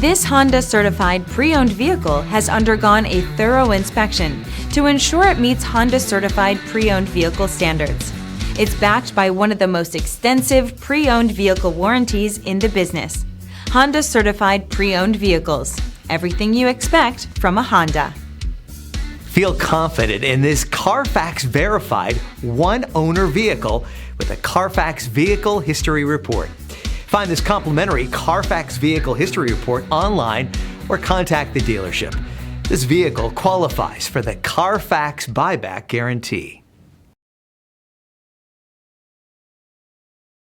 This Honda certified pre-owned vehicle has undergone a thorough inspection to ensure it meets Honda certified pre-owned vehicle standards. It's backed by one of the most extensive pre-owned vehicle warranties in the business. Honda certified pre-owned vehicles. Everything you expect from a Honda. Feel confident in this CARFAX verified one-owner vehicle with a CARFAX Vehicle History Report. Find this complimentary CARFAX Vehicle History Report online or contact the dealership. This vehicle qualifies for the CARFAX buyback guarantee.